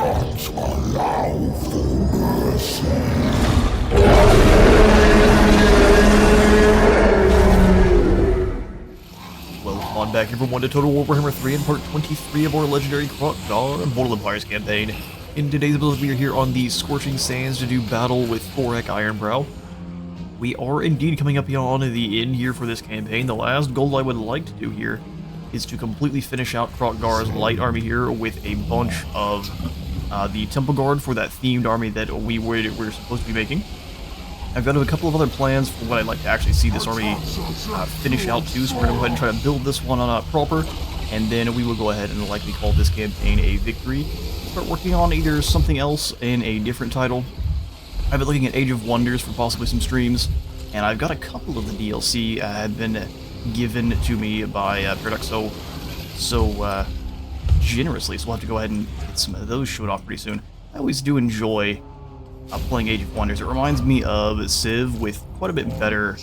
Welcome on back everyone to Total Warhammer 3 and part 23 of our legendary Kroq-Gar Immortal Empires campaign. In today's episode we are here on the Scorching Sands to do battle with Thorek Ironbrow. We are indeed coming up on the end here for this campaign. The last goal I would like to do here is to completely finish out Kroq-Gar's light army here with a bunch of the Temple Guard for that themed army that we're supposed to be making. I've got a couple of other plans for what I'd like to actually see this army finish out to, so we're going to go ahead and try to build this one on proper, and then we will go ahead and likely call this campaign a victory. Start working on either something else in a different title. I've been looking at Age of Wonders for possibly some streams, and I've got a couple of the DLC had been given to me by Paradox so generously, so we'll have to go ahead and get some of those showed off pretty soon. I always do enjoy playing Age of Wonders. It reminds me of Civ with quite a bit better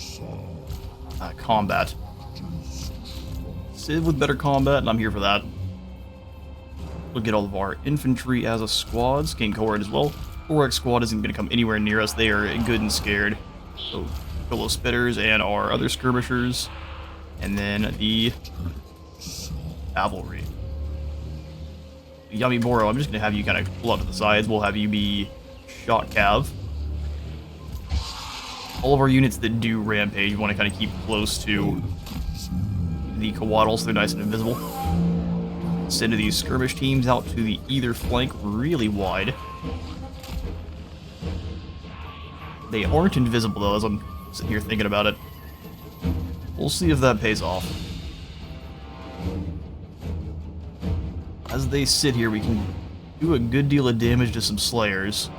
combat. Civ with better combat, and I'm here for that. We'll get all of our infantry as a squad, King Cohort as well. Thorek squad isn't going to come anywhere near us. They are good and scared. So, fellow spitters and our other skirmishers. And then the cavalry. Yami Moro, I'm just going to have you kind of pull out to the sides. We'll have you be shot cav. All of our units that do rampage, you want to kind of keep close to the Coatl so they're nice and invisible. Send these skirmish teams out to the either flank really wide. They aren't invisible though, as I'm sitting here thinking about it. We'll see if that pays off. As they sit here, we can do a good deal of damage to some Slayers.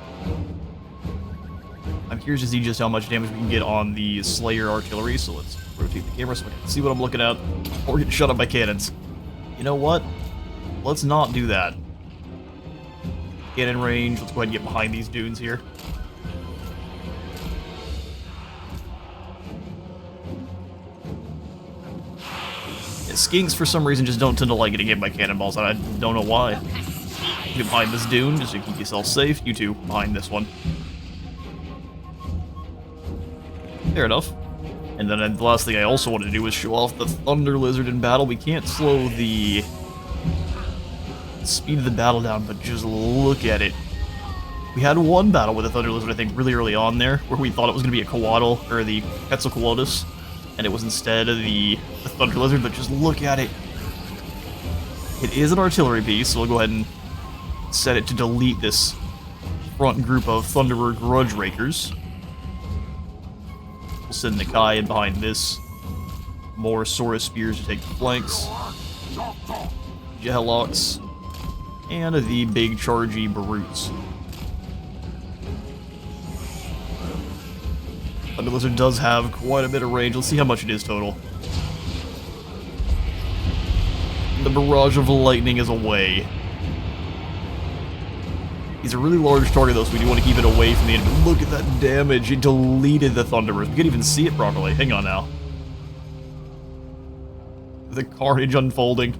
I'm curious to see just how much damage we can get on the Slayer artillery, so let's rotate the camera so I can see what I'm looking at, or get shut up by cannons. You know what? Let's not do that. Cannon range, let's go ahead and get behind these dunes here. Skinks, for some reason, just don't tend to like getting hit by cannonballs, and I don't know why. Get behind this dune, just to keep yourself safe. You two, behind this one. Fair enough. And then the last thing I also wanted to do was show off the Thunder Lizard in battle. We can't slow the speed of the battle down, but just look at it. We had one battle with the Thunder Lizard, I think, really early on there, where we thought it was going to be a Coatl, or the Quetzalcoatlus, and it was instead of the Thunder Lizard, but just look at it. It is an artillery piece, so we'll go ahead and set it to delete this front group of Thunderer Grudge Rakers. We'll send Nakai in behind this. More Saurus Spears to take the flanks. Jehaloks. And the big chargy Baroots. Thunder Lizard does have quite a bit of range. Let's see how much it is total. The barrage of lightning is away. He's a really large target though, so we do want to keep it away from the enemy. Look at that damage. It deleted the Thunderers. We can't even see it properly. Hang on now. The carnage unfolding.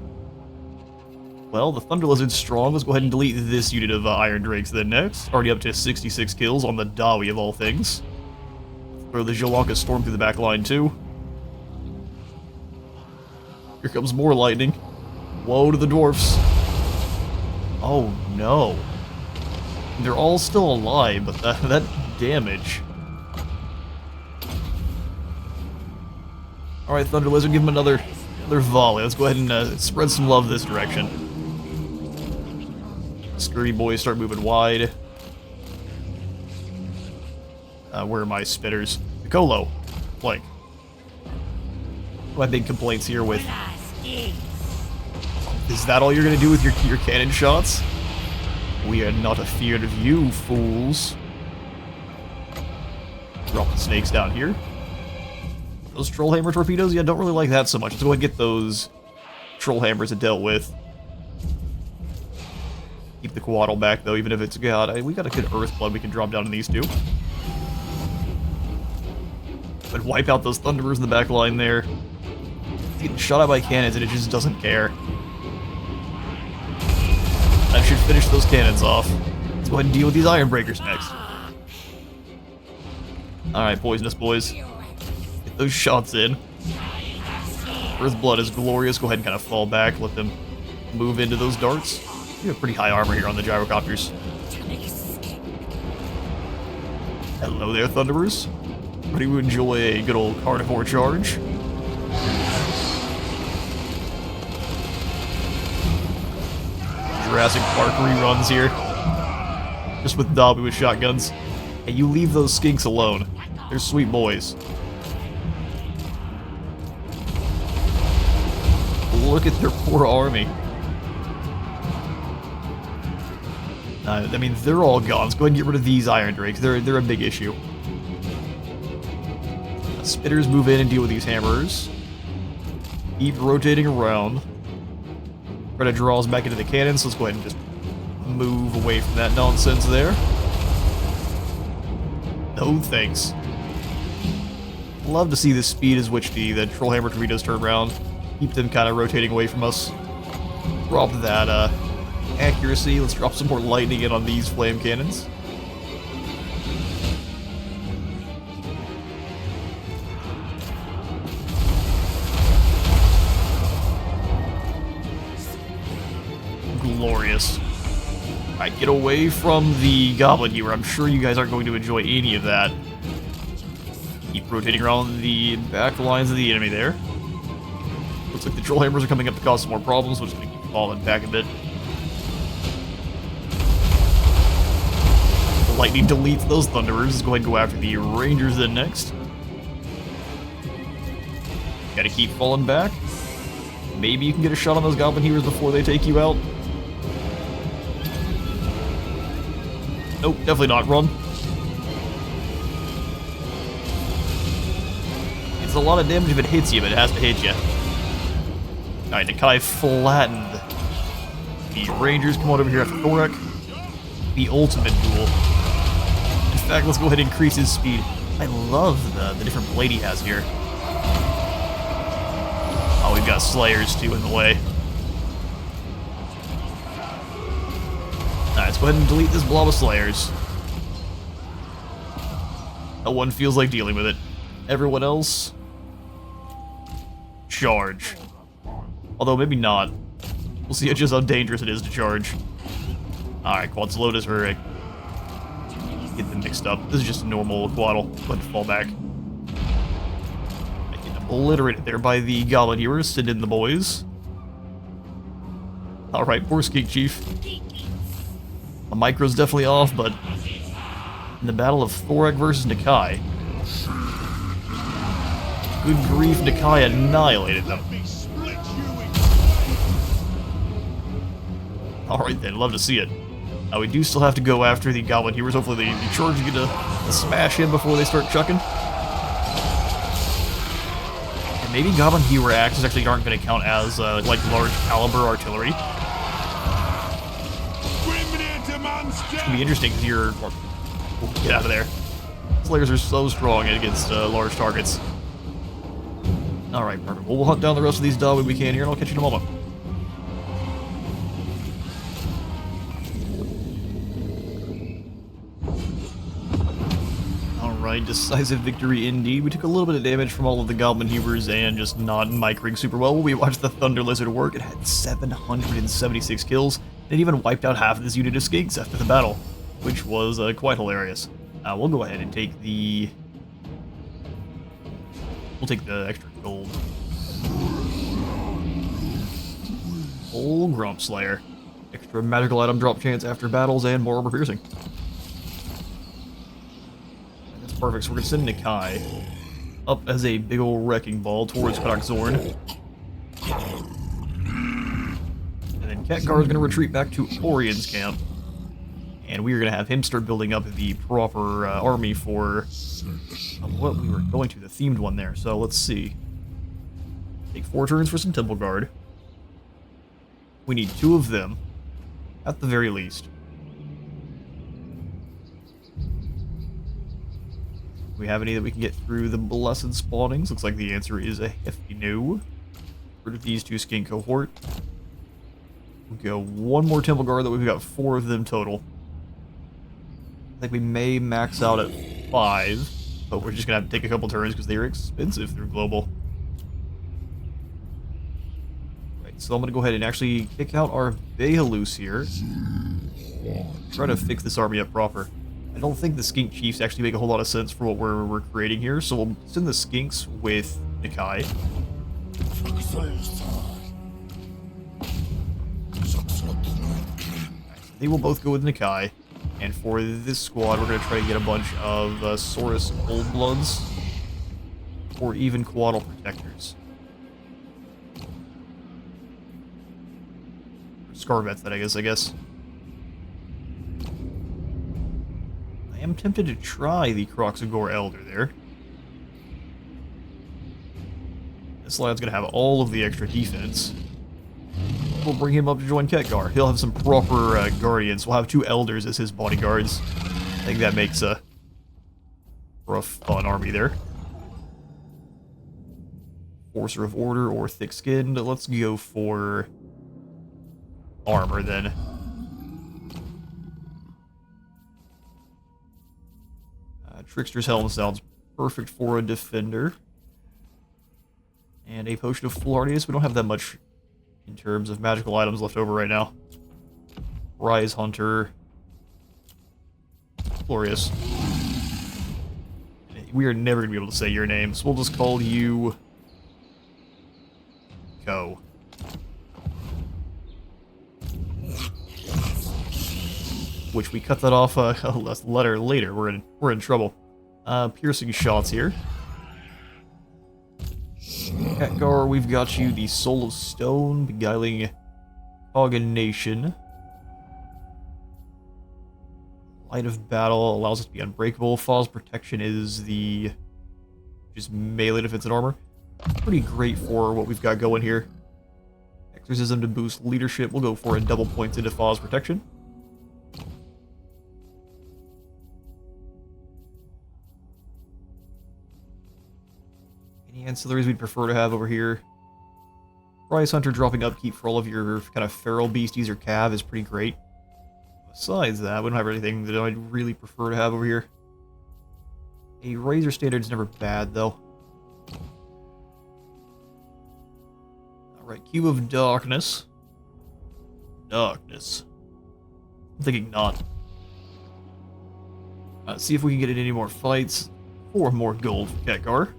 Well, the Thunder Lizard's strong. Let's go ahead and delete this unit of Iron Drakes then next. Already up to 66 kills on the Dawi of all things. Throw the Jolonka Storm through the back line too. Here comes more lightning. Woe to the dwarfs. Oh no. They're all still alive, but that damage. Alright, Thunder Lizard, give him another volley. Let's go ahead and spread some love this direction. Scurry boys start moving wide. Where are my spitters? Nicolo, flank. My big complaints here with... Is that all you're gonna do with your cannon shots? We are not afeard of you, fools. Drop the snakes down here. Those Trollhammer torpedoes? Yeah, don't really like that so much. Let's go ahead and get those Trollhammers dealt with. Keep the Coatl back, though, even if it's... God, we got a good Earthblood we can drop down on these two. But wipe out those Thunderers in the back line there. It's getting shot at by cannons and it just doesn't care. That should finish those cannons off. Let's go ahead and deal with these Iron Breakers next. Alright, poisonous boys. Get those shots in. Earth Blood is glorious. Go ahead and kind of fall back. Let them move into those darts. We have pretty high armor here on the gyrocopters. Hello there, Thunderers. Ready to enjoy a good old carnivore charge? Jurassic Park reruns here. Just with Dobby with shotguns. Hey, you leave those skinks alone. They're sweet boys. Look at their poor army. I mean, they're all gone. Let's go ahead and get rid of these Iron Drakes. They're a big issue. Spitters move in and deal with these hammers. Keep rotating around. Try to draw us back into the cannons, so let's go ahead and just move away from that nonsense there. No thanks. Love to see the speed as which the troll hammer torpedoes turn around. Keep them kind of rotating away from us. Drop that accuracy. Let's drop some more lightning in on these flame cannons. Glorious. Alright, get away from the goblin here. I'm sure you guys aren't going to enjoy any of that. Keep rotating around the back lines of the enemy there. Looks like the troll hammers are coming up to cause some more problems, which is going to keep falling back a bit. The lightning deletes those thunderers. Let's go ahead and go after the rangers then next. Gotta keep falling back. Maybe you can get a shot on those goblin heroes before they take you out. Nope, definitely not. Run. It's a lot of damage if it hits you, but it has to hit you. Alright, Nakai flattened. The Rangers come on over here after Thorek. The ultimate duel. In fact, let's go ahead and increase his speed. I love the different blade he has here. Oh, we've got Slayers too in the way. Alright, let's go ahead and delete this blob of Slayers. No one feels like dealing with it. Everyone else... charge. Although, maybe not. We'll see just how dangerous it is to charge. Alright, Quad's Lotus Hurric. Get them mixed up. This is just a normal Quaddle. Go ahead and fall back. I get obliterated there by the Goblin Heroes. Send in the boys. Alright, poor Skink Chief. The micro's definitely off, but in the battle of Thorek versus Nakai, good grief, Nakai annihilated them. Alright then, love to see it. We do still have to go after the Goblin Heroes. Hopefully the charge get to smash him before they start chucking. And maybe Goblin Hero axes actually aren't going to count as like large caliber artillery. It's gonna be interesting because you're... get out of there. Slayers are so strong against large targets. Alright, perfect. Well, we'll hunt down the rest of these Dawi we can here, and I'll catch you in a moment. Alright, decisive victory indeed. We took a little bit of damage from all of the Goblin Heavers and just not micring super well. We watched the Thunder Lizard work. It had 776 kills. It even wiped out half of this unit of skinks after the battle, which was quite hilarious. We'll go ahead and take the... we'll take the extra gold. Old Grump Slayer. Extra magical item drop chance after battles and more armor piercing. That's perfect, so we're going to send Nakai up as a big old wrecking ball towards Kadak Zorn. Khadgar is going to retreat back to Orion's camp, and we are going to have him start building up the proper army for what we were going to, the themed one there. So let's see. Take 4 turns for some Temple Guard. We need 2 of them, at the very least. Do we have any that we can get through the Blessed Spawnings? Looks like the answer is a hefty no. Rid of these 2 skink cohort. We'll go one more Temple Guard, that we've got 4 of them total. I think we may max out at 5, but we're just gonna have to take a couple turns because they are expensive through Global. Right, so I'm gonna go ahead and actually kick out our Behalus here. Try to fix this army up proper. I don't think the Skink Chiefs actually make a whole lot of sense for what we're creating here, so we'll send the Skinks with Nikai. They will both go with Nikai. And for this squad, we're going to try to get a bunch of Saurus Old Bloods, or even Quaddle Protectors. Scarvets, that I guess. I am tempted to try the Kroq-Gar Elder there. This lad's going to have all of the extra defense. We'll bring him up to join Kroq-Gar. He'll have some proper guardians. We'll have 2 elders as his bodyguards. I think that makes for a fun army there. Forcer of Order or Thick-Skinned. Let's go for armor then. Trickster's Helm sounds perfect for a defender. And a Potion of Fullardius. We don't have that much in terms of magical items left over right now. Rise Hunter. Glorious. We are never going to be able to say your name, so we'll just call you Ko. Which we cut that off a letter later. We're in trouble. Piercing shots here. Kroq-Gar, we've got you the Soul of Stone, Beguiling Cognation. Light of Battle allows us to be unbreakable. Faw's Protection is the just melee defense and armor. Pretty great for what we've got going here. Exorcism to boost leadership. We'll go for a double point into Faw's Protection. Any ancillaries we'd prefer to have over here? Rise Hunter dropping upkeep for all of your kind of feral beasties or cav is pretty great. Besides that, we don't have anything that I'd really prefer to have over here. A Razor Standard is never bad, though. Alright, Cube of Darkness. Darkness. I'm thinking not. See if we can get in any more fights. 4 more gold for Kroq-Gar.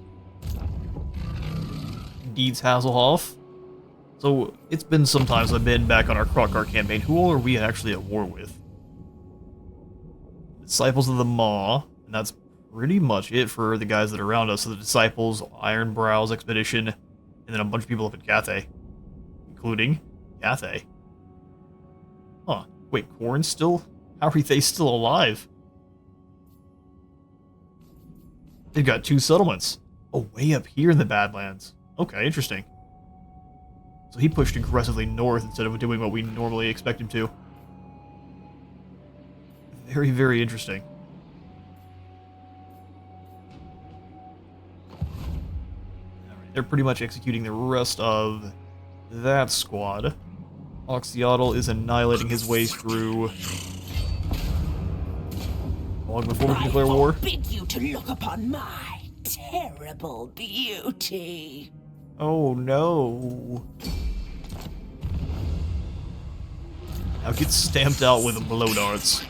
Deeds Hasselhoff. So, it's been some time since I've been back on our Kroq-Gar campaign. Who all are we actually at war with? Disciples of the Maw, and that's pretty much it for the guys that are around us. So the Disciples, Ironbrow's Expedition, and then a bunch of people up in Cathay. Including Cathay. Huh. Wait, Korn's still? How are they still alive? They've got 2 settlements. Oh, way up here in the Badlands. Okay, interesting. So he pushed aggressively north instead of doing what we normally expect him to. Very, very interesting. Alright, they're pretty much executing the rest of that squad. Oxyotl is annihilating his way through. Long before we can declare war. I forbid you to look upon my terrible beauty. Oh no. Now get stamped out with blow darts.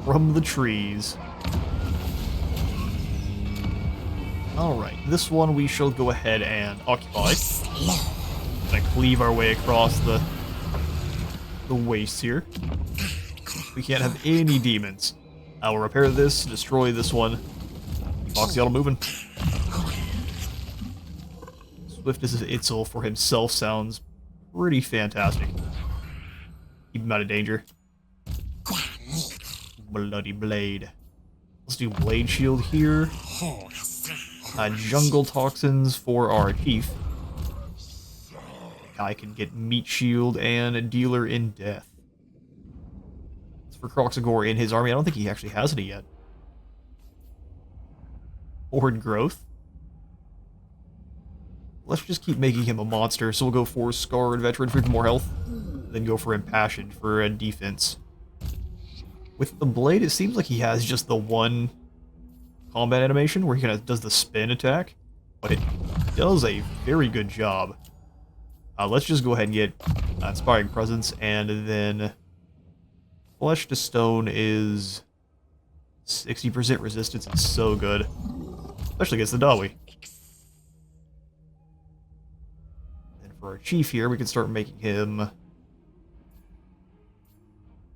From the trees. Alright, this one we shall go ahead and occupy. Gonna cleave our way across the waste here. We can't have any demons. I will repair this, destroy this one. Keep Oxyotl moving. Swiftness of Itzel for himself sounds pretty fantastic. Keep him out of danger. Bloody Blade. Let's do Blade Shield here. Jungle Toxins for our Chief. I can get Meat Shield and a Dealer in Death. It's for Kroq-Gar in his army. I don't think he actually has any yet. Horde Growth. Let's just keep making him a monster, so we'll go for Scarred Veteran for more health, then go for Impassioned for defense. With the blade, it seems like he has just the one combat animation where he kind of does the spin attack, but it does a very good job. Let's just go ahead and get Inspiring Presence, and then Flesh to Stone is 60% resistance. It's so good, especially against the Dawi. And for our chief here, we can start making him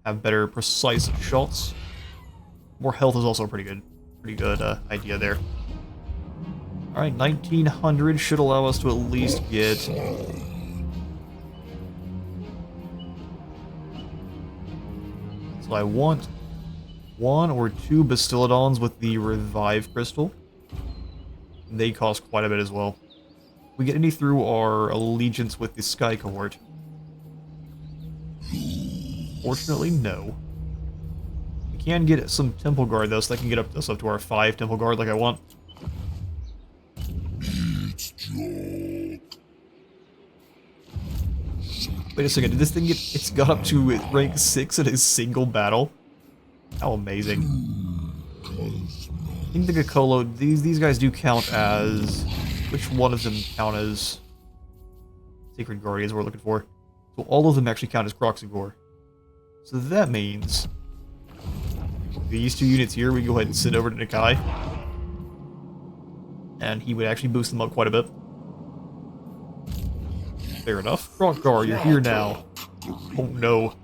have better precise shots. More health is also pretty good idea there. Alright, 1900 should allow us to at least get... So I want 1 or 2 Bastillodons with the Revive Crystal. They cost quite a bit as well. We get any through our allegiance with the Sky Cohort? Fortunately, no. We can get some Temple Guard though, so that can get us up to our 5 Temple Guard like I want. Wait a second, did this thing get... It's got up to rank 6 in a single battle? How amazing. I think the Gakolo, these guys do count as... Which one of them count as... Sacred Guardians we're looking for. So all of them actually count as Kroq-Gar. So that means... These 2 units here, we can go ahead and send over to Nakai. And he would actually boost them up quite a bit. Fair enough. Kroq-Gar, you're here now. Oh no.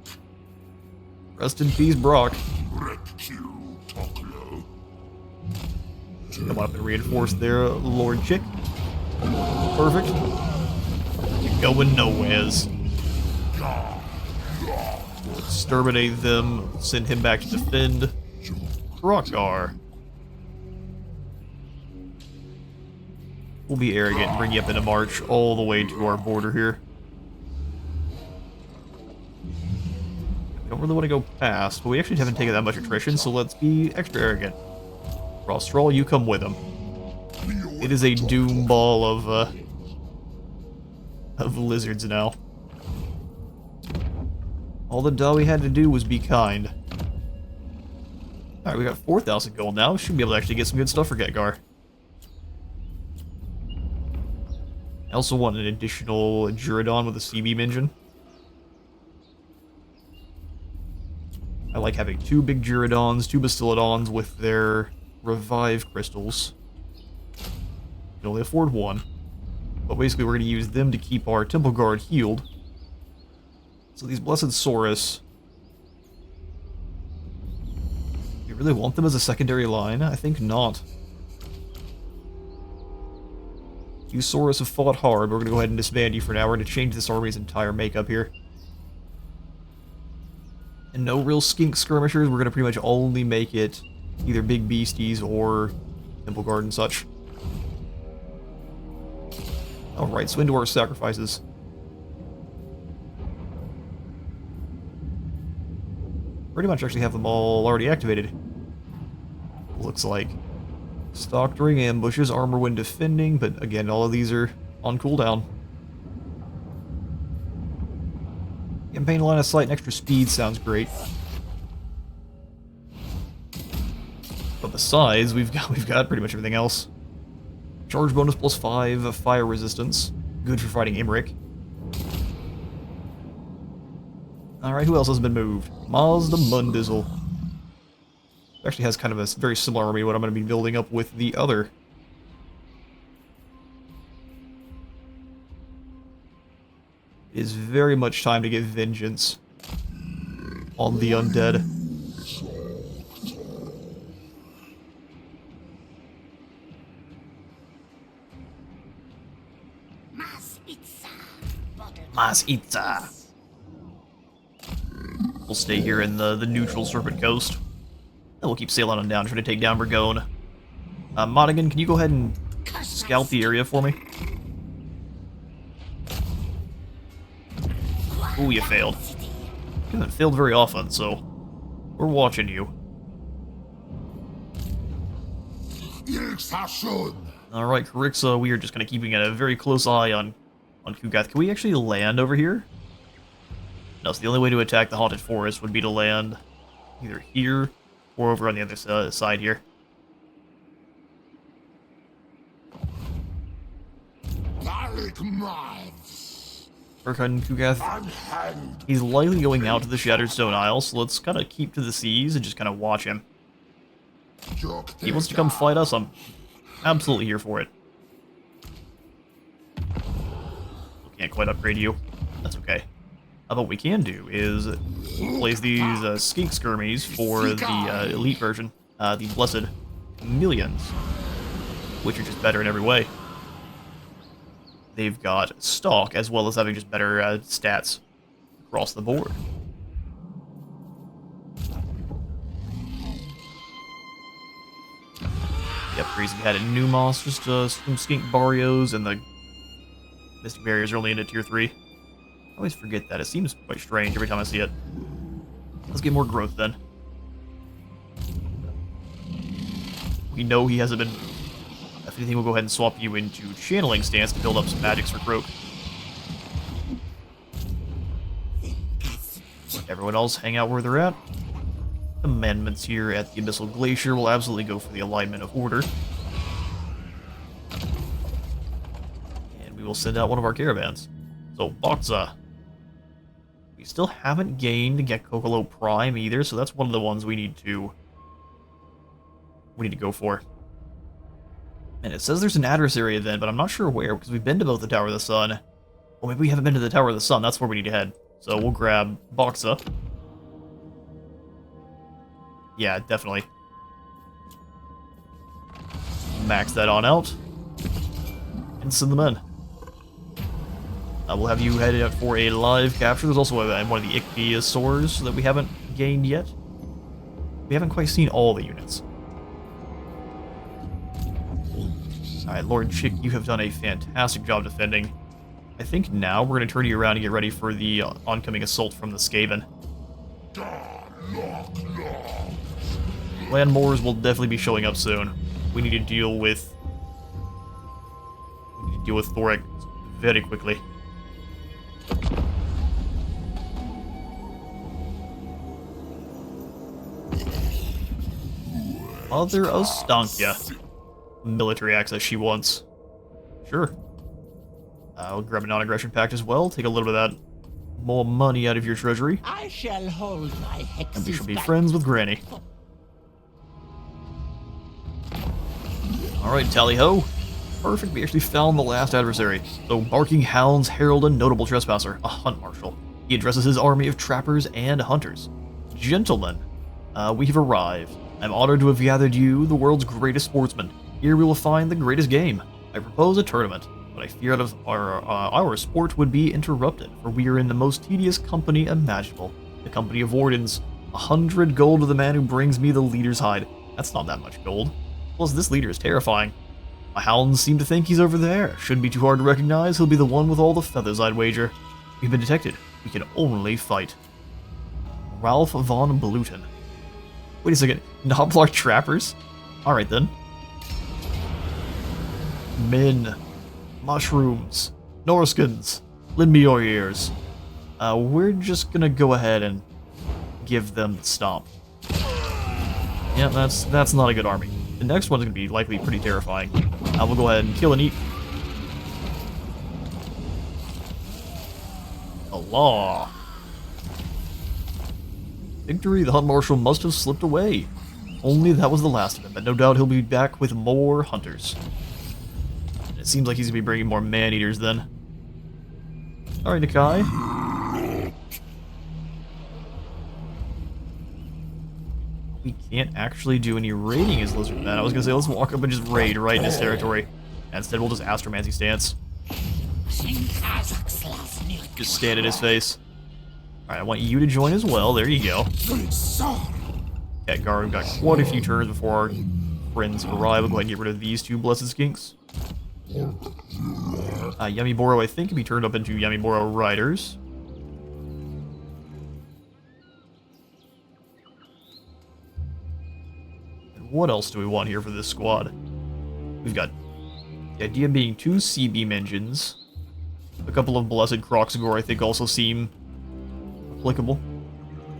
Rest in peace, Brock. Come up and reinforce there, Lord Chick. Perfect. You're going nowheres. We'll exterminate them, send him back to defend. Kroq-Gar. We'll be arrogant and bring you up in a march all the way to our border here. We don't really want to go past, but we actually haven't taken that much attrition, so let's be extra arrogant. Rostral, you come with him. It is a doom ball of lizards now. All the Dawi had to do was be kind. Alright, we got 4,000 gold now. We should be able to actually get some good stuff for Khadgar. I also want an additional Duradon with a C-Beam engine. I like having 2 big Duradons, 2 Bastillodons with their Revive Crystals. You can only afford 1. But basically we're going to use them to keep our Temple Guard healed. So these Blessed Saurus... Do you really want them as a secondary line? I think not. You Saurus have fought hard, but we're going to go ahead and disband you for now. We're going to change this army's entire makeup here. And no real skink skirmishers, we're going to pretty much only make it either big beasties or Temple Guard and such. Alright, so into our sacrifices. Pretty much actually have them all already activated. Looks like. Stock during ambushes, armor when defending, but again, all of these are on cooldown. Campaign line of sight and extra speed sounds great. But besides, we've got pretty much everything else. Charge bonus +5, fire resistance, good for fighting Imrik. Alright, who else has been moved? Mazda Mundizzle. Actually has kind of a very similar army to what I'm going to be building up with the other. It is very much time to get vengeance on the undead. Mas Itza. We'll stay here in the neutral Serpent Coast. And we'll keep sailing on down, trying to take down Burgone. Modigan, can you go ahead and scout the area for me? Ooh, you failed. You haven't failed very often, so we're watching you. Alright, Carixa, we are just kind of keeping a very close eye on Kugath. Can we actually land over here? No, so the only way to attack the Haunted Forest would be to land either here or over on the other side here. Urkhan Kugath, he's likely going out to the Shattered Stone Isle, so let's kind of keep to the seas and just kind of watch him. He wants to come fight us, I'm absolutely here for it. Can't quite upgrade you. That's okay. What we can do is place these skink skirmies for the elite version, the Blessed Millions, which are just better in every way. They've got stock as well as having just better stats across the board. The upgrades we had in Numos, just some skink barrios, and the Mystic Barriers are only into tier 3. I always forget that. It seems quite strange every time I see it. Let's get more growth then. We know he hasn't been... If anything, we'll go ahead and swap you into Channeling Stance to build up some magics for Kroq. Everyone else hang out where they're at. Amendments here at the Abyssal Glacier will absolutely go for the alignment of order. And we will send out one of our caravans. So, Boxa. We still haven't gained Gekokolo Prime either, so that's one of the ones we need to go for. And it says there's an adversary event, but I'm not sure where, because we've been to both the Tower of the Sun. Well, maybe we haven't been to the Tower of the Sun, that's where we need to head. So we'll grab Boxa. Yeah, definitely. Max that on out. And send them in. We'll have you headed out for a live capture. There's also one of the Ichthyosaurs that we haven't gained yet. We haven't quite seen all the units. Alright, Lord Chick, you have done a fantastic job defending. I think now we're going to turn you around and get ready for the oncoming assault from the Skaven. Landmoors will definitely be showing up soon. We need to deal with... Thorek very quickly. Mother of Stankia. Military access she wants. Sure. I'll grab a non-aggression pact as well. Take a little bit of that more money out of your treasury. I shall hold my hexes And we shall be back. friends with Granny. Alright, tally-ho. Perfect, we actually found the last adversary. So, Barking Hounds herald a notable trespasser, a hunt marshal. He addresses his army of trappers and hunters. Gentlemen, we have arrived. I'm honored to have gathered you, the world's greatest sportsmen. Here we will find the greatest game. I propose a tournament, but I fear that our sport would be interrupted, for we are in the most tedious company imaginable. The company of wardens. 100 gold to the man who brings me the leader's hide. That's not that much gold. Plus, this leader is terrifying. My hounds seem to think he's over there. Shouldn't be too hard to recognize. He'll be the one with all the feathers, I'd wager. We've been detected. We can only fight. Ralph von Bluten. Wait a second. Knoblar trappers? Alright then. Men. Mushrooms. Norskins. Lend me your ears. We're just gonna go ahead and give them the stomp. Yeah, that's not a good army. The next one's gonna be likely pretty terrifying. We'll go ahead and kill and eat. Allah. Victory, the Hunt Marshal must have slipped away. Only that was the last of him, but no doubt he'll be back with more hunters. It seems like he's gonna be bringing more man-eaters then. Alright, Nakai. We can't actually do any raiding as Lizardmen. I was gonna say, let's walk up and just raid right in his territory. Instead, we'll just Astromancy stance. Just stand in his face. Alright, I want you to join as well. There you go. Khadgar, we've got quite a few turns before our friends arrive. We'll go ahead and get rid of these two Blessed Skinks. Yamiboro, I think, can be turned up into Yamiboro Riders. And what else do we want here for this squad? We've got The idea being 2 C-beam engines. A couple of Blessed Kroq-Gar I think also seem applicable.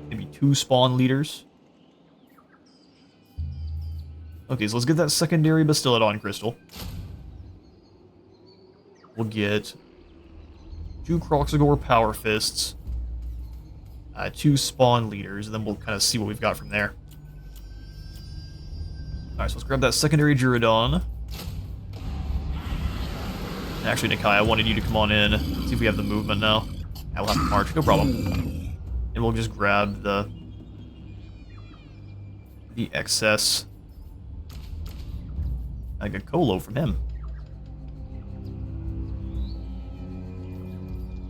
Maybe 2 spawn leaders. Okay, so let's get that secondary Bastillodon crystal. We'll get 2 Kroq-Gar power fists, 2 spawn leaders, and then we'll kind of see what we've got from there. Alright, so let's grab that secondary Juradon. Actually, Nikai, I wanted you to come on in. See if we have the movement now. I will have to march, no problem. And we'll just grab the excess Agakolo from him.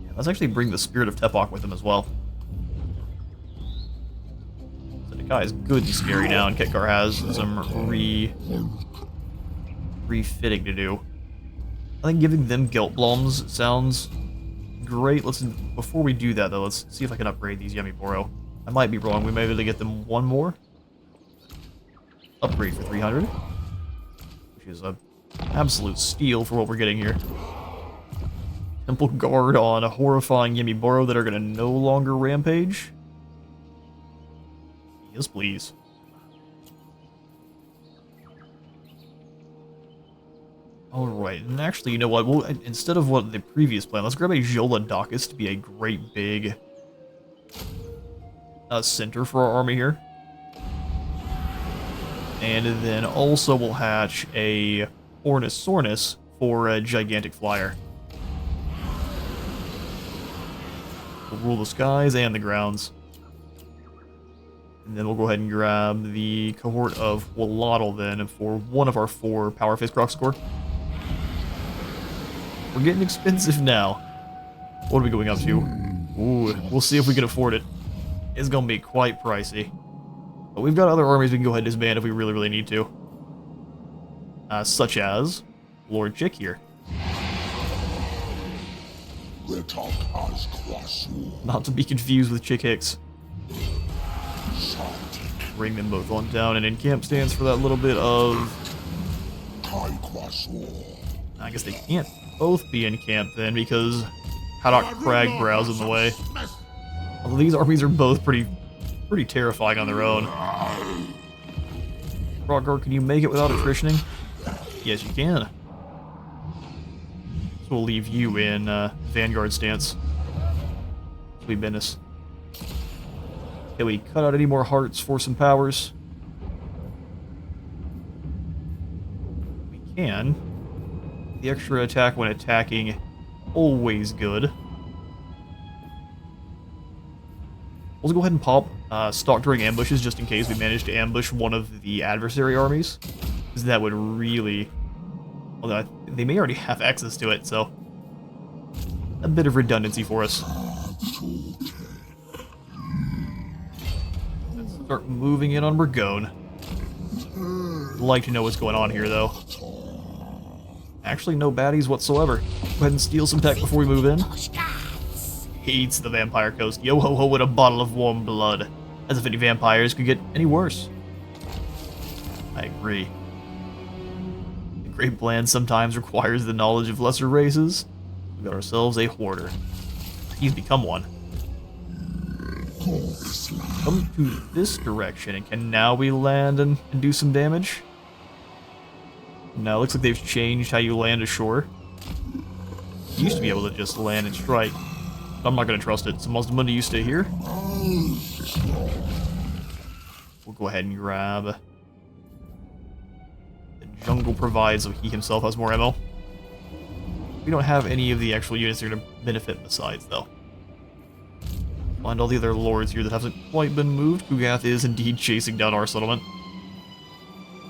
Yeah, let's actually bring the Spirit of Tepok with him as well. So Nikai is good and scary now, and Khit-Gar has some refitting to do. I think giving them Guilt Bloms sounds great. Before we do that though, let's see if I can upgrade these Yummy Boro. I might be wrong. We may be able to get them one more. Upgrade for 300. Which is an absolute steal for what we're getting here. Temple Guard on a horrifying Yummy Boro that are going to no longer rampage. Yes, please. Alright, and actually, you know what? We'll, instead of what the previous plan, let's grab a Jolodocus to be a great big center for our army here. And then also we'll hatch a Ornisornis for a gigantic flyer. We'll rule the skies and the grounds. And then we'll go ahead and grab the cohort of Walotl then for one of our 4 Power Fist Kroq-Gar. We're getting expensive now. What are we going up to? Ooh, we'll see if we can afford it. It's gonna be quite pricey. But we've got other armies we can go ahead and disband if we really, really need to. Such as Lord Chick here. Not to be confused with Chick Hicks. Bring them both on down, and encamp stands for that little bit of... I guess they can't both be encamped then, because Haddock Cragbrow's in the way. Although these armies are both pretty terrifying on their own. Kroq-Gar, can you make it without attritioning? Yes, you can. So we'll leave you in Vanguard stance. Sweet business. Can we cut out any more hearts for some powers? We can. The extra attack when attacking, always good. We'll go ahead and pop Stalk during ambushes just in case we manage to ambush one of the adversary armies. Because that would really... Although they may already have access to it, so... A bit of redundancy for us. Let's start moving in on Burgone. Like to know what's going on here, though. Actually, no baddies whatsoever. Go ahead and steal some tech before we move in. Hates the Vampire Coast. Yo-ho-ho with a bottle of warm blood. As if any vampires could get any worse. I agree. The great plan sometimes requires the knowledge of lesser races. We got ourselves a hoarder. He's become one. Come to this direction, and can now we land and do some damage? No, it looks like they've changed how you land ashore. You used to be able to just land and strike. I'm not going to trust it, so Muslimundi, you stay here. We'll go ahead and grab... The jungle provides, so he himself has more ammo. We don't have any of the actual units that are going to benefit besides, though. Find all the other lords here that haven't quite been moved. Kugath is indeed chasing down our settlement.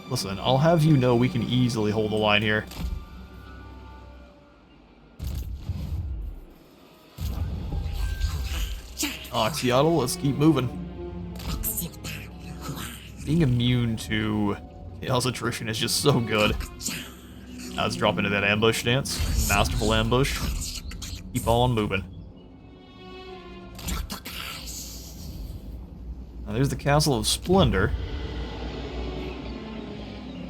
Listen, I'll have you know we can easily hold the line here. Oxyotl, let's keep moving. Being immune to Chaos Attrition is just so good. Now let's drop into that ambush stance. Masterful ambush. Keep on moving. Now there's the Castle of Splendor.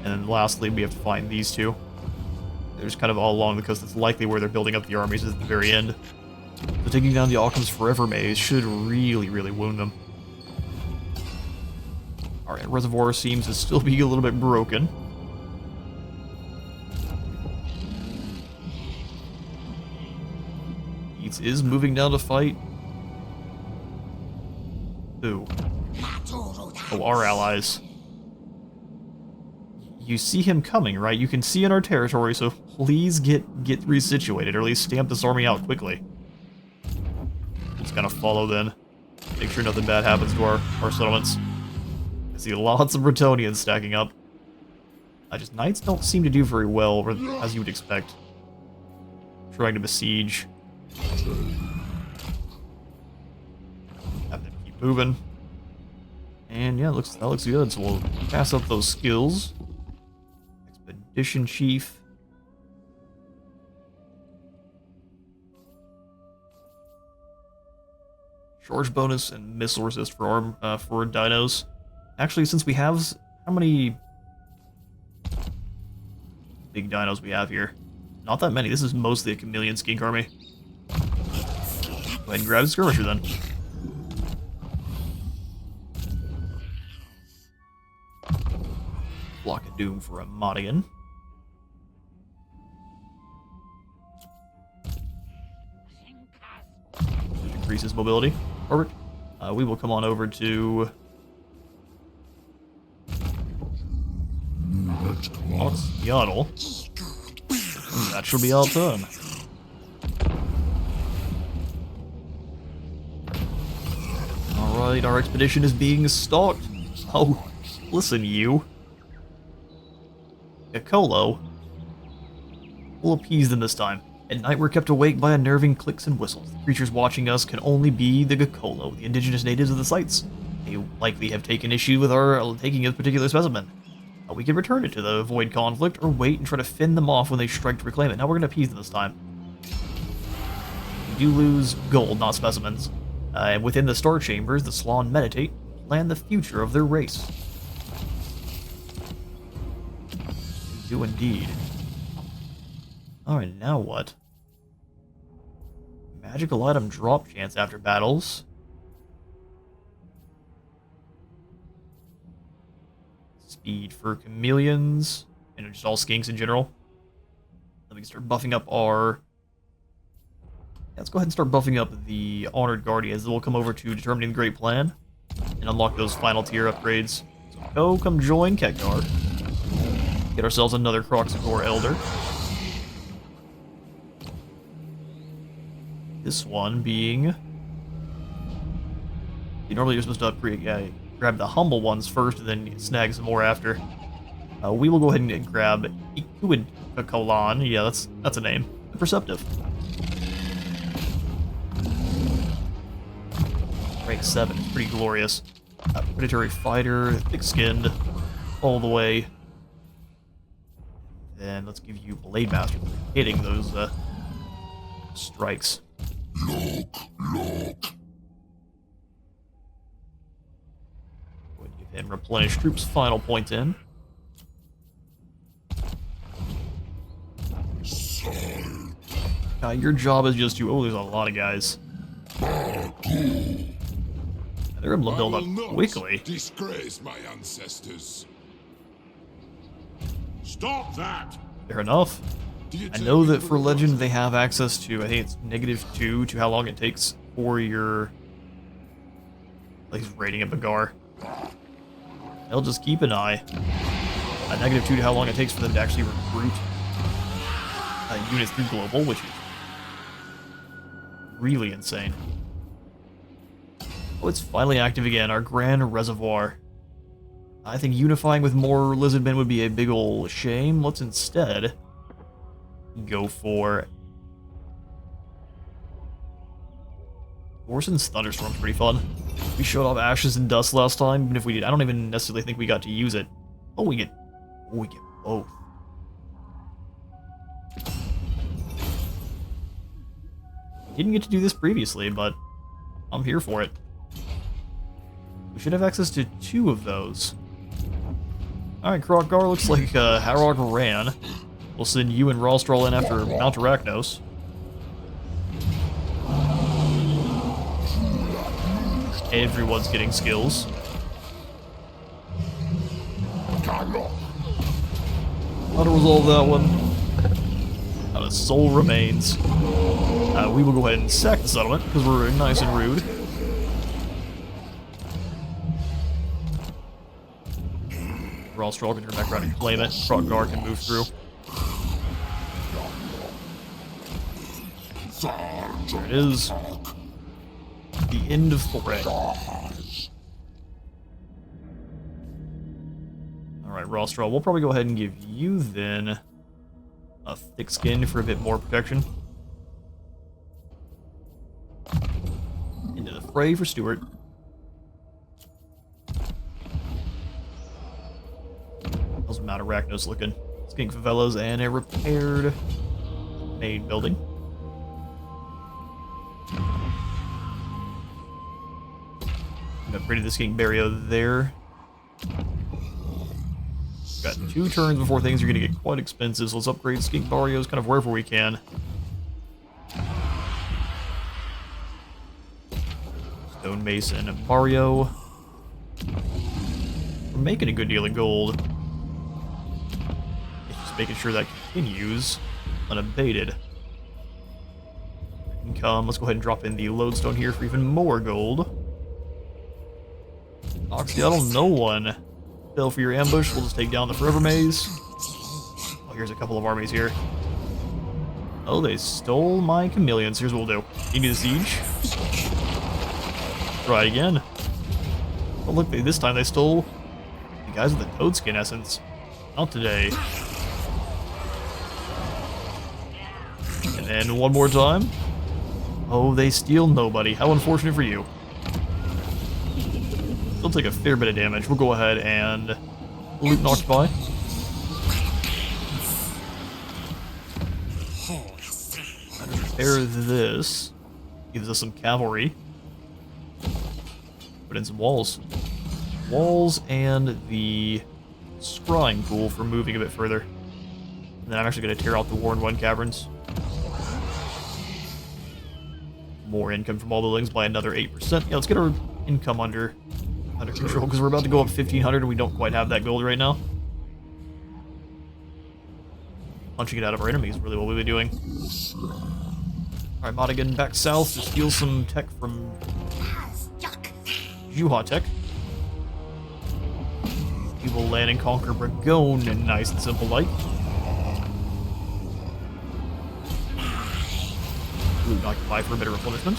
And then lastly, we have to find these two. They're just kind of all along because it's likely where they're building up the armies at the very end. So taking down the Occam's Forever Maze should really, really wound them. Alright, Reservoir seems to still be a little bit broken. Yeats is moving down to fight. Who? Oh, our allies. You see him coming, right? You can see in our territory, so please get resituated, or at least stamp this army out quickly. Just kind of follow then. Make sure nothing bad happens to our settlements. I see lots of Bretonians stacking up. Knights don't seem to do very well, as you would expect. Trying to besiege. Have them keep moving. And yeah, that looks good, so we'll pass up those skills. Expedition Chief. Charge bonus and missile resist for dinos. Actually, since we have how many big dinos we have here? Not that many. This is mostly a chameleon skink army. Go ahead and grab a skirmisher then. Block of Doom for a Modigan. Increases mobility. Perfect. We will come on over to Seattle. That should be our turn. Alright, our expedition is being stalked. Oh, listen, you. Gakolo. We'll appease them this time. At night, we're kept awake by unnerving clicks and whistles. The creatures watching us can only be the Gakolo, the indigenous natives of the sites. They likely have taken issue with our taking a particular specimen. We can return it to the avoid conflict, or wait and try to fend them off when they strike to reclaim it. Now we're going to appease them this time. We do lose gold, not specimens. And within the Star Chambers, the Slawn meditate, plan the future of their race. They do indeed. Alright, now what? Magical item drop chance after battles. Speed for chameleons, and just all skinks in general. Then we can start buffing up our... Let's go ahead and start buffing up the Honored Guardians. Then we'll come over to Determining the Great Plan, and unlock those final tier upgrades. So come join Kroq-Gar. Get ourselves another Kroq-Gar Elder. This one being... Normally you're supposed to upgrade... grab the humble ones first, and then snag some more after. We will go ahead and grab Ikuid-Kakolan. Yeah, that's a name. Perceptive. Rank 7 is pretty glorious. Predatory Fighter, thick-skinned, all the way. Then let's give you Blade Master for hitting those strikes. Look. And replenish troops' final point in. Your job is just to... Oh, there's a lot of guys. They're able to build up quickly. Disgrace my ancestors. Stop that! Fair enough. I know that for Legend they have access to, I think it's -2 to how long it takes for your... Like, raiding a Bagar. They'll just keep an eye. -2 to how long it takes for them to actually recruit units through Global, which is really insane. Oh, it's finally active again, our Grand Reservoir. I think unifying with more Lizardmen would be a big ol' shame. Let's instead go for... Orson's Thunderstorm's pretty fun. We showed off Ashes and Dust last time, even if we did. I don't even necessarily think we got to use it. Oh, we get both. Didn't get to do this previously, but I'm here for it. We should have access to 2 of those. Alright, Kroq-Gar, looks like Harrog ran. We'll send you and Rawstraw in after Mount Arachnos. Everyone's getting skills. How to resolve that one? Not a soul remains. We will go ahead and sack the settlement, because we're nice and rude. Rawstraw can turn back around and claim it. Kroq-Gar can move through. There it is. The end of threat. Alright, Rawstraw, we'll probably go ahead and give you then a thick skin for a bit more protection. Into the fray for Stuart. How's Mount Arachnos looking? Skink favelas and a repaired main building. Upgraded the skink barrio there. Got 2 turns before things are going to get quite expensive, so let's upgrade skink barrios kind of wherever we can. Stonemason barrio. We're making a good deal of gold. It's just making sure that continues unabated. Income. Let's go ahead and drop in the lodestone here for even more gold. Oxyatl, no one fell for your ambush. We'll just take down the Forever Maze. Oh, here's a couple of armies here. Oh, they stole my chameleons. Here's what we'll do. You need a siege. Try again. Oh, look, this time they stole the guys with the toadskin essence. Not today. And then one more time. Oh, they steal nobody. How unfortunate for you. They'll take a fair bit of damage. We'll go ahead and loot and occupy. Repair this. Gives us some cavalry. Put in some walls. Walls and the scrying pool for moving a bit further. And then I'm actually going to tear out the Warren 1 caverns. More income from all buildings by another 8%. Yeah, let's get our income under control, because we're about to go up 1,500 and we don't quite have that gold right now. Punching it out of our enemies is really what we'll be doing. Alright, Modigan back south to steal some tech from Juha Tech. We will land and conquer Bragone in nice and simple like. Loot and occupy for a bit of replenishment.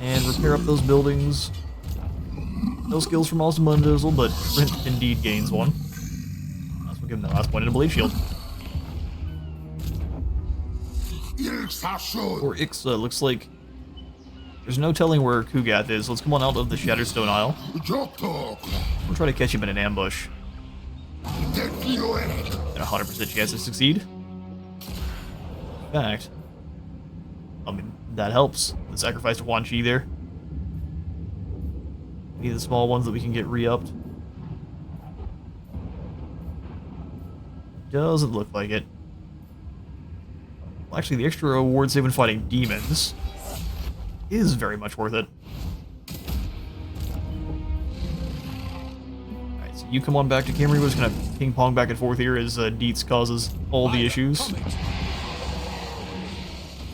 And repair up those buildings. No skills from Osmundizzle, but Brent indeed gains one. That's what give him the last point in a blade shield. Or Ixa, looks like there's no telling where Kugath is. Let's come on out of the Shatterstone Isle. We'll try to catch him in an ambush. And a 100% chance to succeed. In fact, I mean, that helps. The sacrifice to Quan Chi there. Need the small ones that we can get re-upped. Doesn't look like it. Well, actually, the extra rewards they've been fighting demons is very much worth it. Alright, so you come on back to Camry. We're just gonna ping pong back and forth here as Dietz causes all the issues.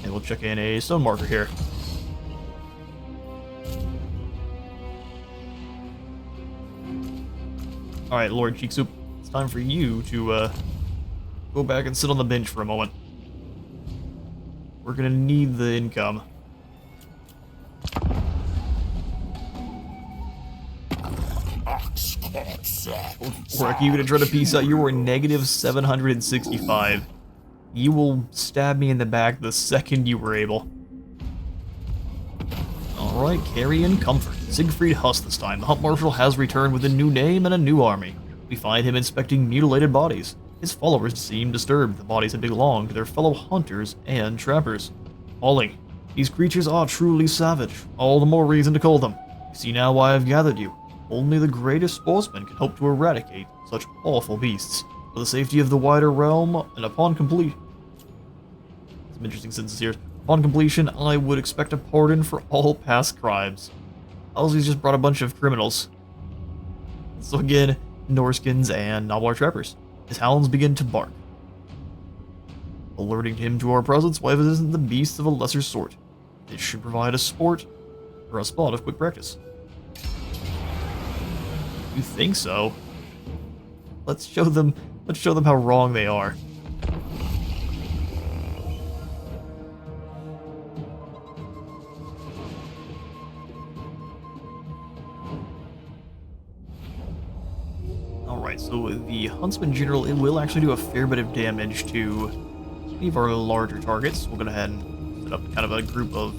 And we'll check in a stone marker here. Alright, Lord Cheek Soup, it's time for you to go back and sit on the bench for a moment. We're gonna need the income. Orc, you gonna try to piece out? You were negative 765. You will stab me in the back the second you were able. Alright, carry in comfort. Siegfried Huss this time. The Hunt Marshal has returned with a new name and a new army. We find him inspecting mutilated bodies. His followers seem disturbed. The bodies had belonged to their fellow hunters and trappers. Ollie, these creatures are truly savage. All the more reason to call them. You see now why I've gathered you. Only the greatest sportsman can hope to eradicate such awful beasts. For the safety of the wider realm, and upon complete... Some interesting sentences here. Upon completion, I would expect a pardon for all past crimes. Ozzy's just brought a bunch of criminals. So again, Norskins and Noblar trappers. His hounds begin to bark, alerting him to our presence. Why isn't the beasts of a lesser sort? This should provide a sport or a spot of quick practice. You think so? Let's show them how wrong they are. Alright, so the Huntsman General, it will actually do a fair bit of damage to any of our larger targets. We'll go ahead and set up kind of a group of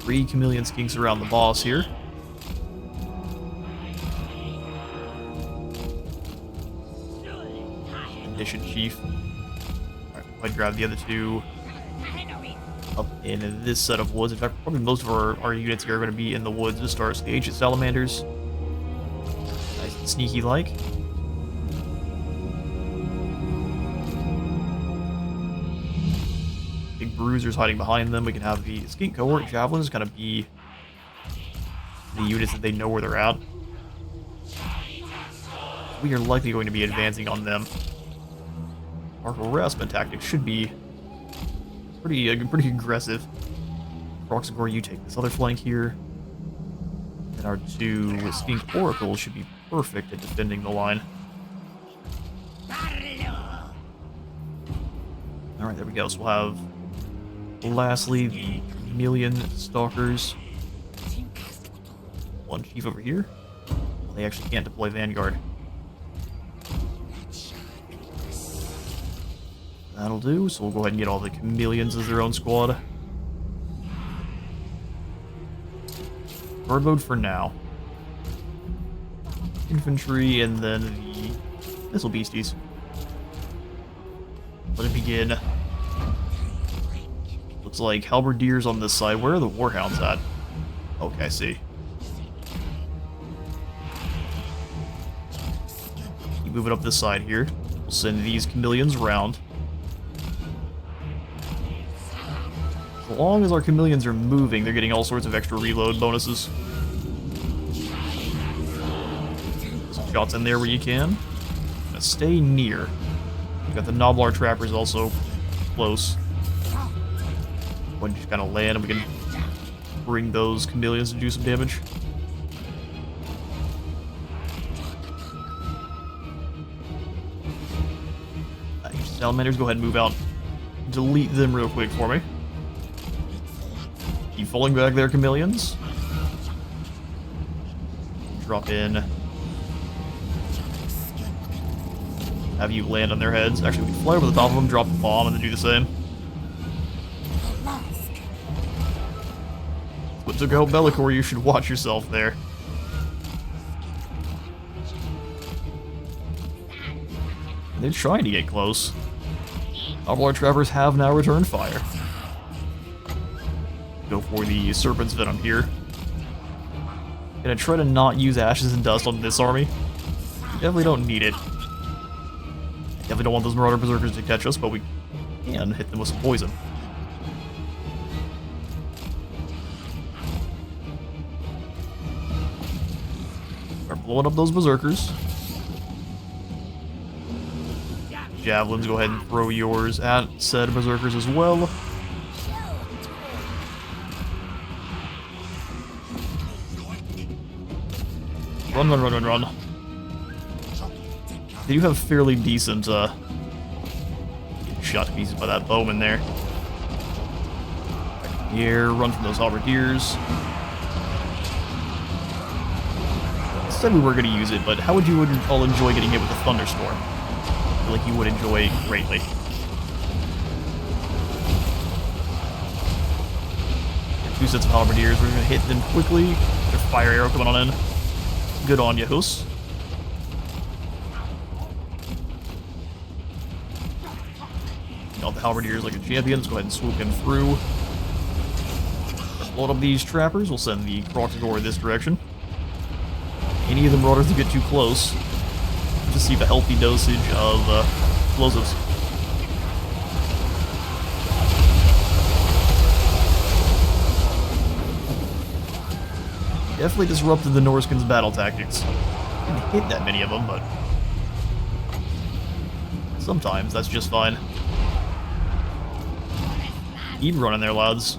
3 chameleon skinks around the boss here. Condition Chief. Alright, we'll go ahead and grab the other 2 up in this set of woods. In fact, probably most of our units here are going to be in the woods to start. So the Ancient Salamanders. Nice and sneaky-like. Big bruisers hiding behind them. We can have the skink cohort javelins kind of be the units that they know where they're at. We are likely going to be advancing on them. Our harassment tactics should be pretty aggressive. Kroq-Gar, you take this other flank here. And our 2 skink oracles should be perfect at defending the line. Alright, there we go. So we'll have, lastly, the chameleon stalkers. 1 chief over here. Well, they actually can't deploy Vanguard. That'll do, so we'll go ahead and get all the chameleons as their own squad. Guard mode for now. Infantry, and then the missile beasties. Let it begin. Looks like halberdiers on this side. Where are the warhounds at? Okay, I see. Keep moving up this side here. We'll send these chameleons around. As long as our chameleons are moving, they're getting all sorts of extra reload bonuses. Some shots in there where you can. Gonna stay near. We've got the Noblar trappers also close. When just kind of land, and we can bring those chameleons to do some damage. Salamanders, go ahead and move out. Delete them real quick for me. Keep falling back there, chameleons. Drop in. Have you land on their heads. Actually, we can fly over the top of them, drop the bomb, and then do the same. What took out Bellicor, you should watch yourself there. They're trying to get close. Noblar trappers have now returned fire. Go for the Serpent's Venom here. Gonna try to not use Ashes and Dust on this army. Definitely don't need it. Definitely don't want those Marauder Berserkers to catch us, but we can hit them with some poison. Start blowing up those Berserkers. Javelins, go ahead and throw yours at said Berserkers as well. Run, run, run, run, run. They do have fairly decent, getting shot to pieces by that bowman there. Back in the air, run from those halberdiers. I said we were going to use it, but how would you all enjoy getting hit with a thunderstorm? I feel like you would enjoy it greatly. Two sets of halberdiers, we're going to hit them quickly. Their fire arrow coming on in. Good on you, Hus. Got the halberdiers like a champion. Let's go ahead and swoop him through. Load up these trappers. We'll send the Kroq-Gar this direction. Any of the marauders to get too close, receive a healthy dosage of explosives. Definitely disrupted the Norskins' battle tactics. Didn't hit that many of them, but sometimes that's just fine. Keep running there, lads.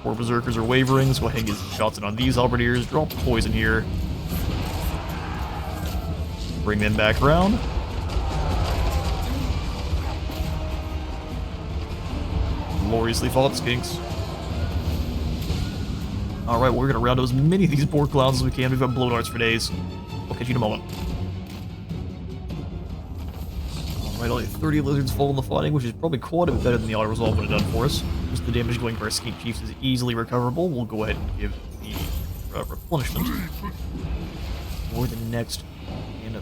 Poor berserkers are wavering, so go ahead and get some shots in on these halberdiers. Drop the poison here. Bring them back around. Gloriously fought, skinks. Alright, well, we're gonna round up as many of these boar clowns as we can. We've got blow darts for days. We'll catch you in a moment. Alright, only 30 lizards fall in the fighting, which is probably quite a bit better than the auto resolve would have done for us. Just the damage going for our skink chiefs is easily recoverable. We'll go ahead and give the replenishment for the next and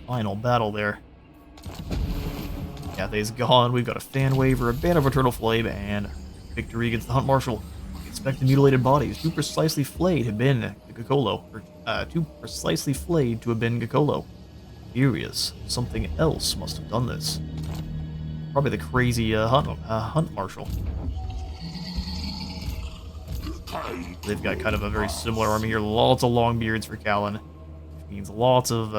final battle there. Cathay's gone. We've got a fan waver, a band of eternal flame, and victory against the Hunt Marshal. Expect the mutilated bodies, too precisely flayed, have been Gakolo, or too precisely flayed to have been Gakolo. Furious, something else must have done this. Probably the crazy Hunt Marshal. They've got kind of a very similar army here. Lots of long beards for Callan, which means lots of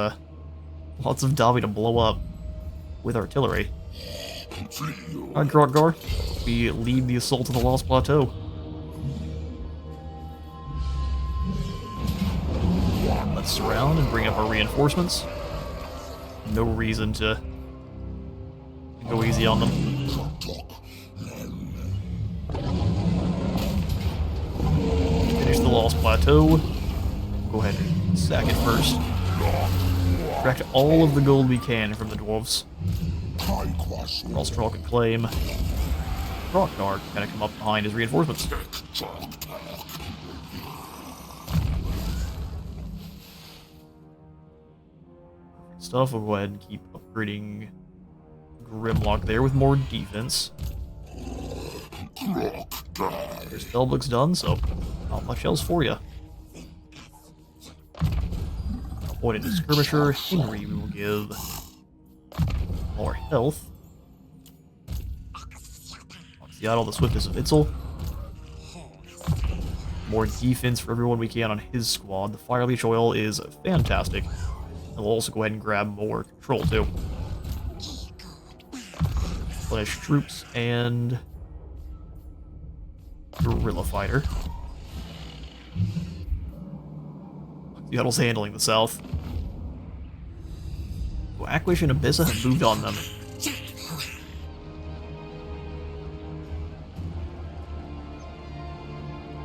Davi to blow up with artillery. Alright, Kroq-Gar, we lead the assault of the Lost Plateau. Let's surround and bring up our reinforcements. No reason to go easy on them. Finish the Lost Plateau. Go ahead and sack it first. Extract all of the gold we can from the dwarves. Rostrol can claim. Kroq-Gar can kind of come up behind his reinforcements. Stuff, we'll go ahead and keep upgrading Grimlock there with more defense. Your spellbook's done, so not much else for you. Appointed to Skirmisher, Henry we will give more health. Seattle, the swiftness of Itzel. More defense for everyone we can on his squad. The Fire Leech Oil is fantastic. And we'll also go ahead and grab more control, too. Flash troops and Guerrilla Fighter. Seattle's handling the south. Aquash and Abyssa have moved on them.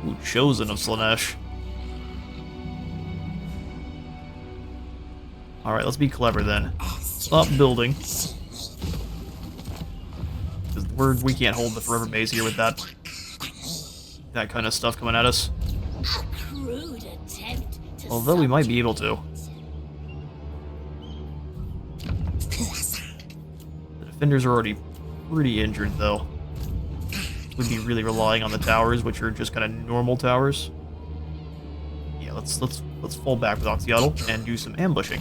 Ooh, Chosen of Slaanesh. Alright, let's be clever then. Stop building. Because we can't hold the forever base here with that kind of stuff coming at us. Although we might be able to. The defenders are already pretty injured though. We'd be really relying on the towers, which are just kind of normal towers. Yeah, let's fall back with Oxyotl and do some ambushing.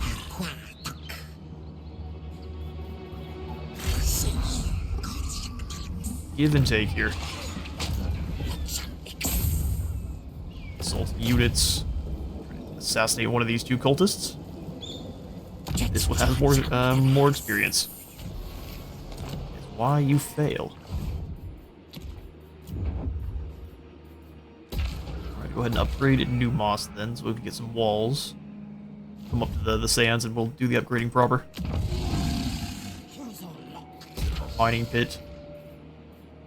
Give and take here. Assault units. Assassinate one of these two cultists. This one has more experience. Is why you fail. Alright, go ahead and upgrade New Moss then, so we can get some walls. Come up to the sands and we'll do the upgrading proper. Mining pit.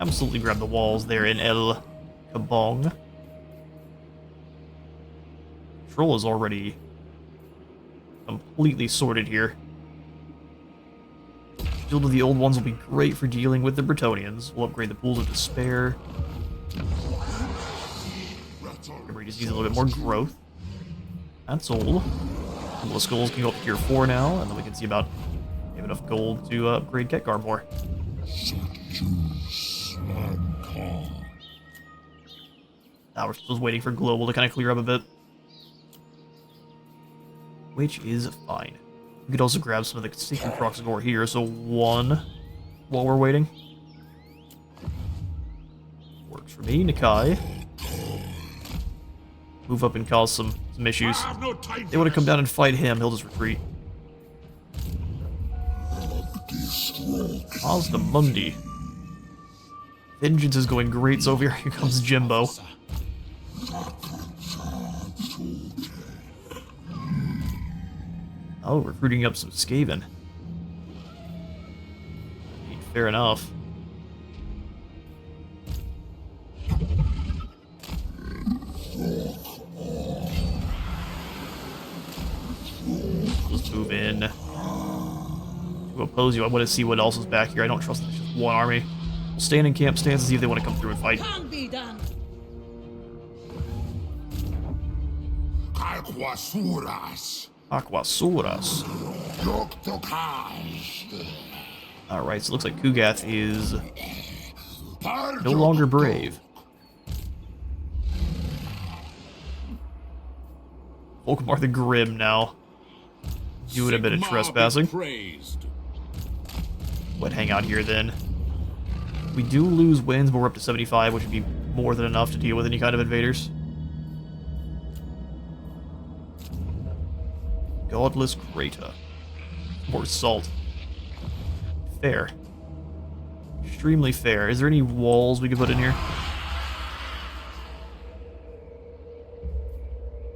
Absolutely grab the walls there in El Kabong. Control is already completely sorted here. Guild of the Old Ones will be great for dealing with the Bretonnians. We'll upgrade the Pools of Despair. Everybody just needs a little bit more growth. That's old. A couple of skulls can go up to tier 4 now, and then we can see about we have enough gold to upgrade Kroq-Gar more. Now we're still waiting for Global to kind of clear up a bit. which is fine. We could also grab some of the sacred Kroq-Gar here, so 1 while we're waiting. Works for me. Nakai. Move up and cause some issues. I have no time They want to come down and fight him, he'll just retreat. Mundi. Vengeance is going great, so here comes Jimbo. Oh, recruiting up some Skaven. Fair enough. Let's move in. To oppose you, I want to see what else is back here. I don't trust that it's just one army. We'll stand in camp stance and see if they want to come through and fight. Can't be done. Aquasuras. Aquasuras. Alright, so it looks like Kugath is no longer brave. Volkmar the Grim now. Doing a bit of trespassing. Would hang out here then. We do lose wins, but we're up to 75, which would be more than enough to deal with any kind of invaders. Godless Crater. More salt. Fair. Extremely fair. Is there any walls we could put in here?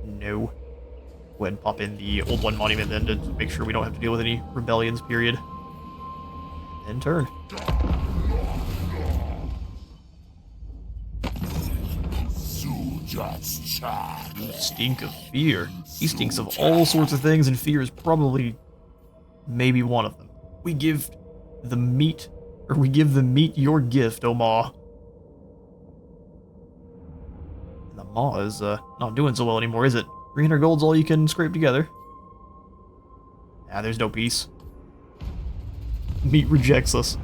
No. Go ahead and pop in the Old One Monument then to make sure we don't have to deal with any rebellions, period. And turn. Stink of fear. He stinks of all sorts of things, and fear is probably maybe one of them. We give the meat your gift, O Maw. The Maw is not doing so well anymore, is it? 300 gold's all you can scrape together. Ah, there's no peace. Meat rejects us.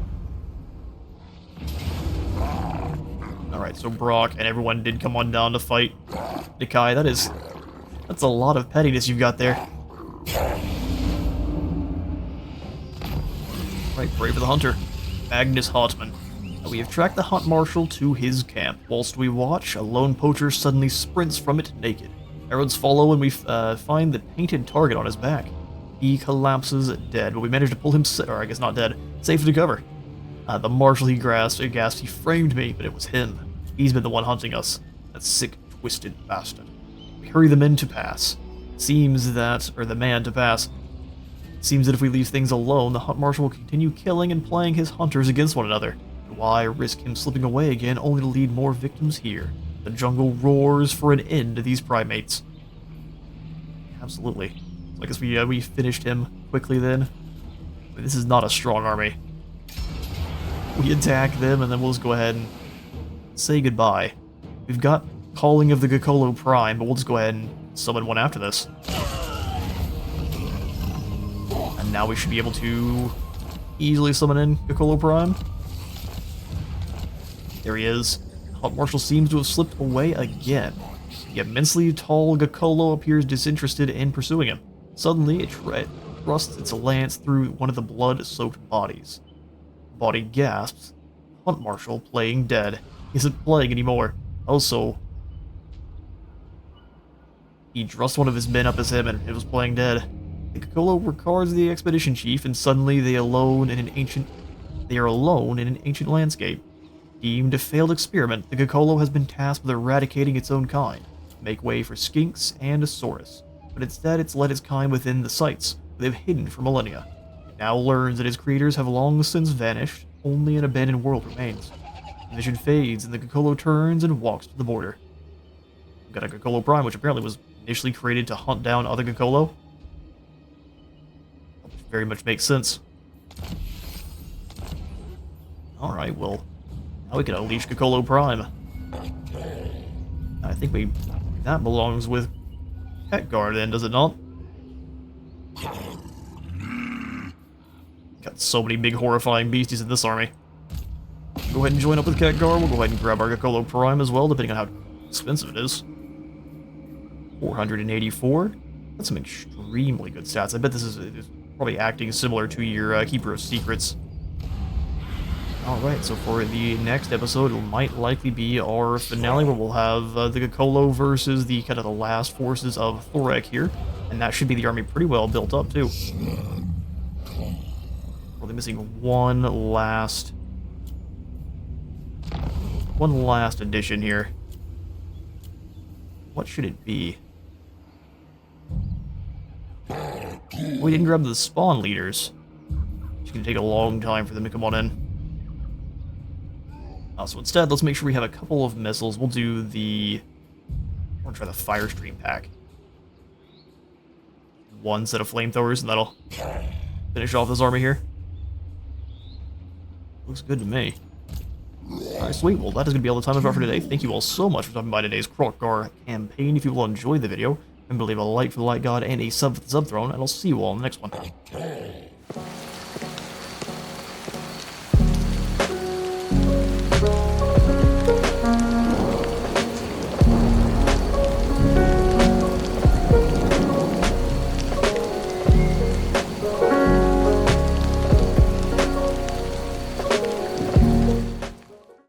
Alright, so Brock and everyone did come on down to fight Nakai. That's a lot of pettiness you've got there. Right, pray for the hunter. Magnus Hartman. We have tracked the hunt marshal to his camp. Whilst we watch, a lone poacher suddenly sprints from it naked. Arrows follow and we find the painted target on his back. He collapses dead, but we manage to pull him, or I guess not dead, safe to cover. The marshal he gasped, he framed me, but it was him. He's been the one hunting us. That sick, twisted bastard. We hurry the men to pass. Seems that if we leave things alone, the hunt marshal will continue killing and playing his hunters against one another. And why risk him slipping away again only to lead more victims here? The jungle roars for an end to these primates. Absolutely. So I guess we finished him quickly then. I mean, this is not a strong army. We attack them and then we'll just go ahead and say goodbye. We've got Calling of the Gakolo Prime, but we'll just go ahead and summon one after this. And now we should be able to easily summon in Gakolo Prime. There he is. Hunt Marshal seems to have slipped away again. The immensely tall Gakolo appears disinterested in pursuing him. Suddenly, it thrusts its lance through one of the blood-soaked bodies. The body gasps. Hunt Marshal, playing dead, isn't playing anymore. Also, he thrust one of his men up his hip and it was playing dead. The Gakolo regards the expedition chief, and suddenly they are alone in an ancient landscape. Deemed a failed experiment, the Gakolo has been tasked with eradicating its own kind, to make way for skinks and a saurus. But instead it's let its kind within the sites, where they've hidden for millennia. It now learns that its creators have long since vanished, only an abandoned world remains. The vision fades, and the Gakolo turns and walks to the border. We've got a Gakolo Prime, which apparently was initially created to hunt down other Gakolo. Which very much makes sense. Alright, well, now we can unleash Gakolo Prime. I think that belongs with Kroq-Gar then, does it not? Got so many big horrifying beasties in this army. Go ahead and join up with Kroq-Gar. We'll go ahead and grab our Gakolo Prime as well, depending on how expensive it is. 484. That's some extremely good stats. I bet this is probably acting similar to your Keeper of Secrets. Alright, so for the next episode, it might likely be our finale where we'll have the Gokolo versus the kind of the last forces of Thorek here. And that should be the army pretty well built up, too. We're missing one last addition here. What should it be? We didn't grab the spawn leaders. It's gonna take a long time for them to come on in. So instead, let's make sure we have a couple of missiles. We'll do the... I want to try the fire stream pack. One set of flamethrowers, and that'll finish off this army here. Looks good to me. Alright, sweet. Well, that is going to be all the time I've got for today. Thank you all so much for stopping by today's Kroq-Gar campaign. If you will enjoy the video, remember to leave a like for the Light God and a sub for the Sub Throne, and I'll see you all in the next one.